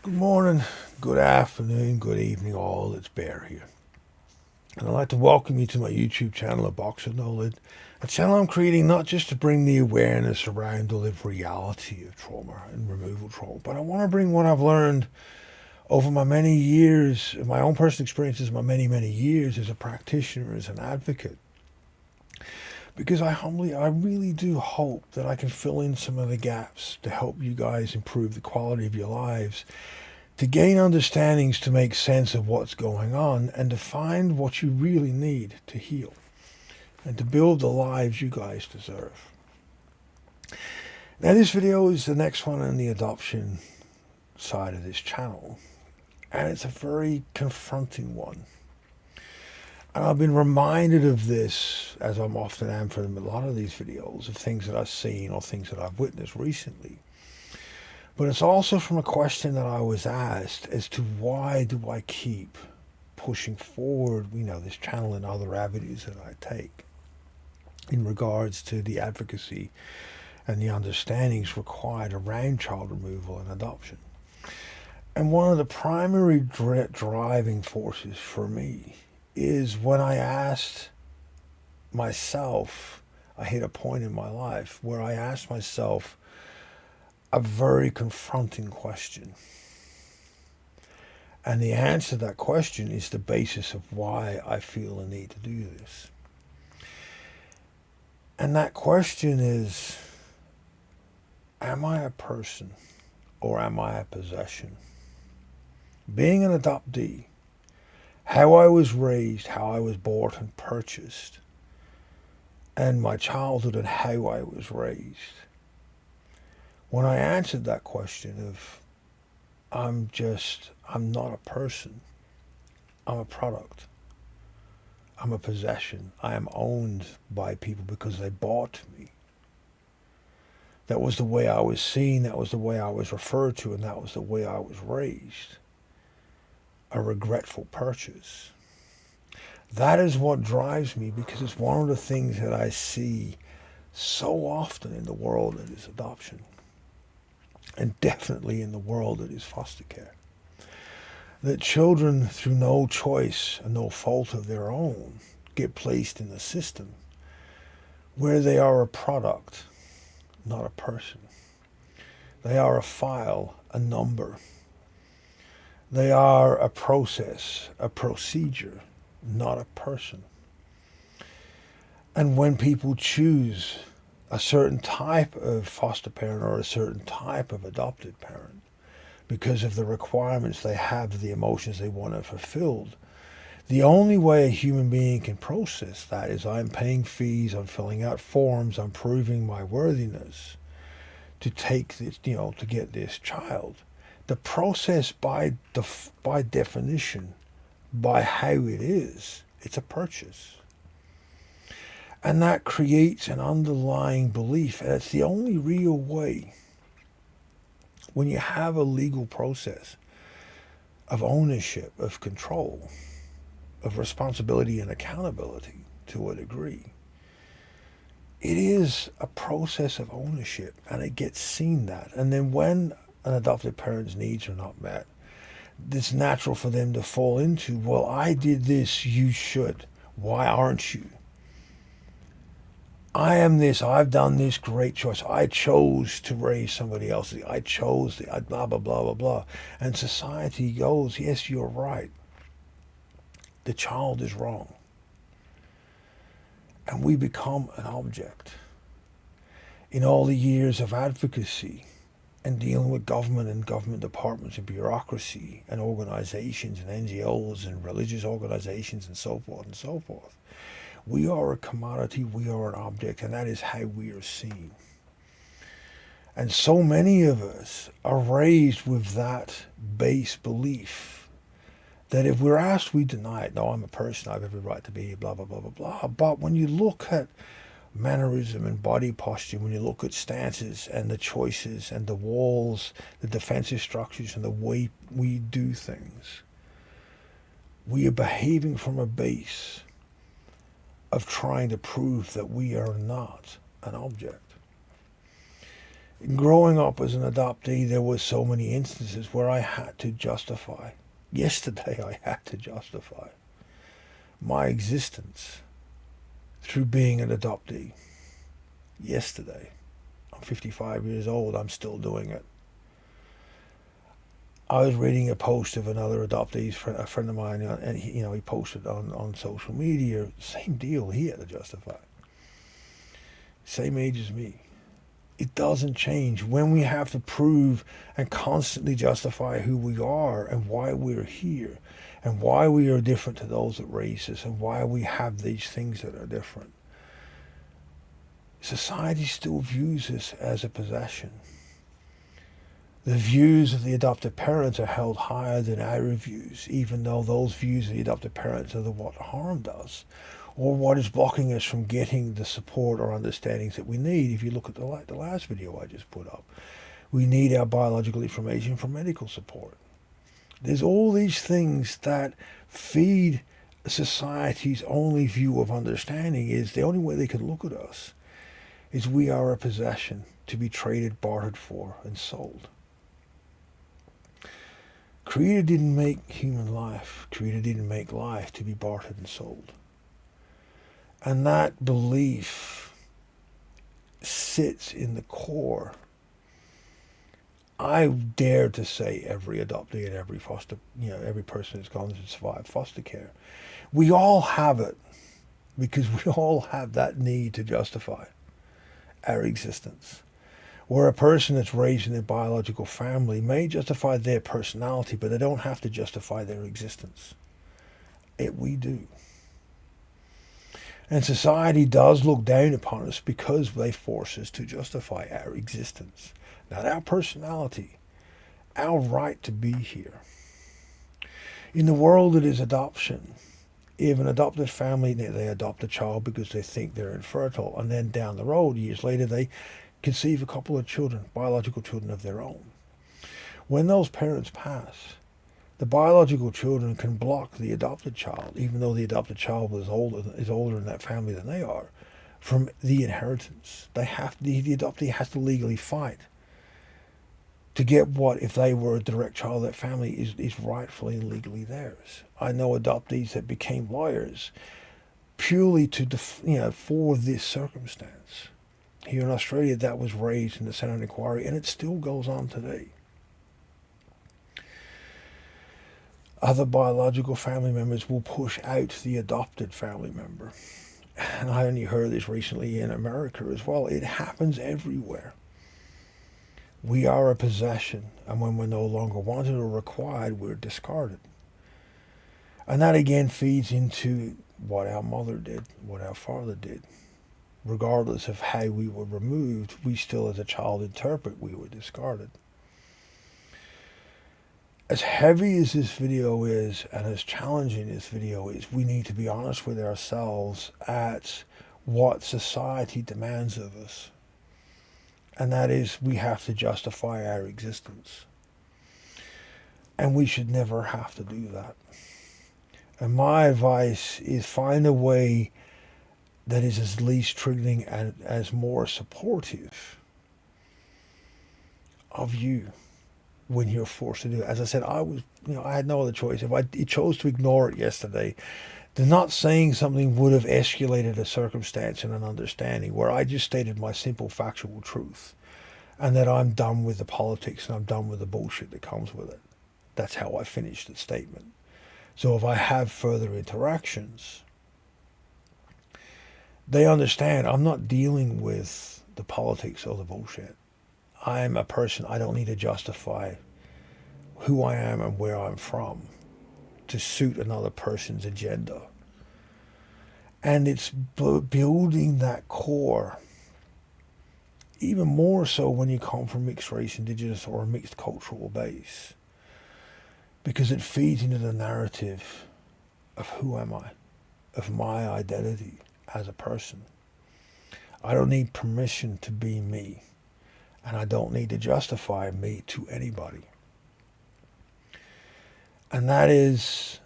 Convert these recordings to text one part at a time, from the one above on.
Good morning, good afternoon, good evening, all. It's Bear here. And I'd like to welcome you to my YouTube channel, A Box of Knowledge, a channel I'm creating not just to bring the awareness around the lived reality of trauma and removal trauma, but I want to bring what I've learned over my many years, my own personal experiences, my many years as a practitioner, as an advocate. Because I really do hope that I can fill in some of the gaps to help you guys improve the quality of your lives, to gain understandings to make sense of what's going on, and to find what you really need to heal and to build the lives you guys deserve. Now, this video is the next one on the adoption side of this channel, and it's a very confronting one. And I've been reminded of this, as I'm often am for a lot of these videos, of things that I've seen or things that I've witnessed recently. But it's also from a question that I was asked as to why do I keep pushing forward, this channel and other avenues that I take in regards to the advocacy and the understandings required around child removal and adoption. And one of the primary driving forces for me is when I asked myself, I hit a point in my life where I asked myself a very confronting question. And the answer to that question is the basis of why I feel a need to do this. And that question is, am I a person or am I a possession? Being an adoptee, how I was raised, how I was bought and purchased, and my childhood and how I was raised. When I answered that question of, I'm not a person, I'm a product, I'm a possession, I am owned by people because they bought me. That was the way I was seen, that was the way I was referred to, and that was the way I was raised. A regretful purchase. That is what drives me, because it's one of the things that I see so often in the world that is adoption. And definitely in the world that is foster care. That children, through no choice and no fault of their own, get placed in the system where they are a product, not a person. They are a file, a number. They are a process, a procedure, not a person. And when people choose a certain type of foster parent or a certain type of adopted parent because of the requirements they have, the emotions they want to fulfilled, the only way a human being can process that is, I'm paying fees, I'm filling out forms, I'm proving my worthiness to take this, to get this child. The process by definition, by how it is, it's a purchase. And that creates an underlying belief, and it's the only real way when you have a legal process of ownership, of control, of responsibility and accountability to a degree. It is a process of ownership, and it gets seen that. And then when an adopted parent's needs are not met, it's natural for them to fall into, well, I did this, you should. Why aren't you? I am this, I've done this great choice. I chose to raise somebody else. I chose the blah, blah, blah, blah, blah. And society goes, yes, you're right. The child is wrong. And we become an object. In all the years of advocacy and dealing with government and government departments and bureaucracy and organizations and NGOs and religious organizations and so forth, we are a commodity, we are an object, and that is how we are seen. And so many of us are raised with that base belief that if we're asked, we deny it. No, I'm a person, I have every right to be, blah, blah, blah, blah, blah. But when you look at mannerism and body posture, when you look at stances and the choices and the walls, the defensive structures and the way we do things, we are behaving from a base of trying to prove that we are not an object. Growing up as an adoptee, there was so many instances where I had to justify. Yesterday, I had to justify my existence through being an adoptee. Yesterday. I'm 55 years old. I'm still doing it. I was reading a post of another adoptee, a friend of mine, and he posted on social media. Same deal. He had to justify. Same age as me. It doesn't change when we have to prove and constantly justify who we are and why we're here and why we are different to those that raise us and why we have these things that are different. Society still views us as a possession. The views of the adopted parents are held higher than our views, even though those views of the adopted parents are what harmed us, or what is blocking us from getting the support or understandings that we need. If you look at the last video I just put up, we need our biological information for medical support. There's all these things that feed society's only view of understanding. Is the only way they can look at us is we are a possession to be traded, bartered for, and sold. Creator didn't make human life. Creator didn't make life to be bartered and sold. And that belief sits in the core. I dare to say every adoptee and every every person who's gone to survive foster care. We all have it because we all have that need to justify our existence. Where a person that's raised in their biological family may justify their personality, but they don't have to justify their existence. We do. And society does look down upon us because they force us to justify our existence, not our personality, our right to be here. In the world that is adoption, if an adopted family, they adopt a child because they think they're infertile, and then down the road, years later, they conceive a couple of children, biological children of their own. When those parents pass, the biological children can block the adopted child, even though the adopted child is older in that family than they are, from the inheritance. The adoptee has to legally fight to get what, if they were a direct child of that family, is rightfully and legally theirs. I know adoptees that became lawyers purely for this circumstance. Here in Australia, that was raised in the Senate inquiry, and it still goes on today. Other biological family members will push out the adopted family member. And I only heard this recently in America as well. It happens everywhere. We are a possession, and when we're no longer wanted or required, we're discarded. And that again feeds into what our mother did, what our father did. Regardless of how we were removed, we still as a child interpret we were discarded. As heavy as this video is and as challenging this video is, we need to be honest with ourselves at what society demands of us. And that is, we have to justify our existence. And we should never have to do that. And my advice is find a way that is as least triggering and as more supportive of you when you're forced to do it. As I said, I had no other choice. If I chose to ignore it yesterday, then not saying something would have escalated a circumstance and an understanding where I just stated my simple factual truth and that I'm done with the politics and I'm done with the bullshit that comes with it. That's how I finished the statement. So if I have further interactions, they understand I'm not dealing with the politics or the bullshit. I'm a person. I don't need to justify who I am and where I'm from to suit another person's agenda. And it's building that core, even more so when you come from mixed race, indigenous, or a mixed cultural base, because it feeds into the narrative of who am I, of my identity as a person. I don't need permission to be me, and I don't need to justify me to anybody. And that is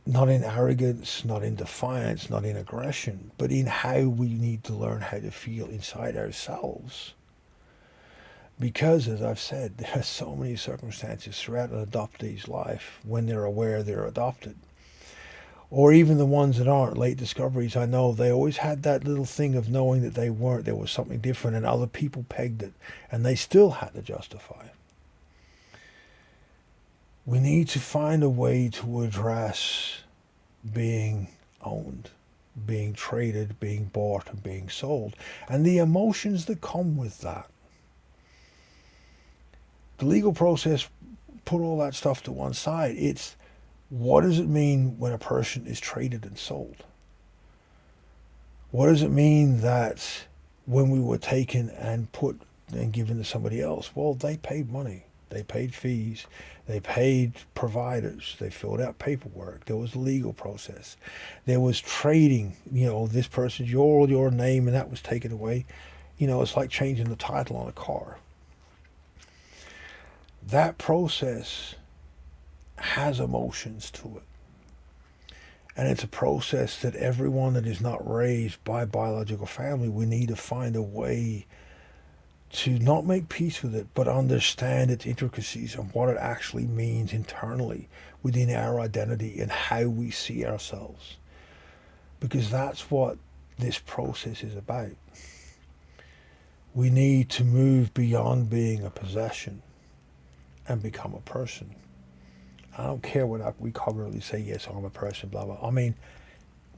not in arrogance, not in defiance, not in aggression, but in how we need to learn how to feel inside ourselves Because, as I've said, there are so many circumstances throughout an adoptee's life when they're aware they're adopted. Or even the ones that aren't, late discoveries, I know they always had that little thing of knowing that they weren't, there was something different, and other people pegged it, and they still had to justify it. We need to find a way to address being owned, being traded, being bought, and being sold, and the emotions that come with that. The legal process, put all that stuff to one side. It's what does it mean when a person is traded and sold? What does it mean that when we were taken and put and given to somebody else? Well, they paid money. They paid fees. They paid providers. They filled out paperwork. There was a legal process. There was trading. This person's your name, and that was taken away. It's like changing the title on a car. That process has emotions to it. And it's a process that everyone that is not raised by biological family, we need to find a way to not make peace with it, but understand its intricacies and what it actually means internally within our identity and how we see ourselves. Because that's what this process is about. We need to move beyond being a possession and become a person. I don't care what we covertly say, yes, I'm a person, blah, blah. I mean,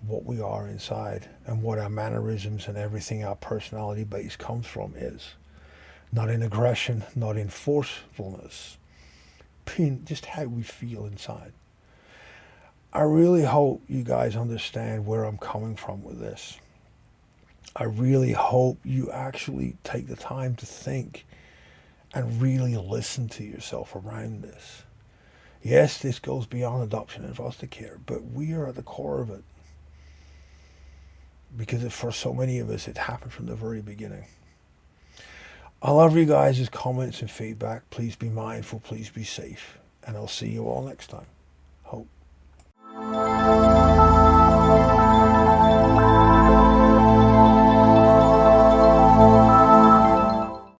what we are inside and what our mannerisms and everything our personality base comes from is. Not in aggression, not in forcefulness, just how we feel inside. I really hope you guys understand where I'm coming from with this. I really hope you actually take the time to think and really listen to yourself around this. Yes, this goes beyond adoption and foster care, but we are at the core of it. Because for so many of us, it happened from the very beginning. I love you guys' comments and feedback. Please be mindful. Please be safe. And I'll see you all next time.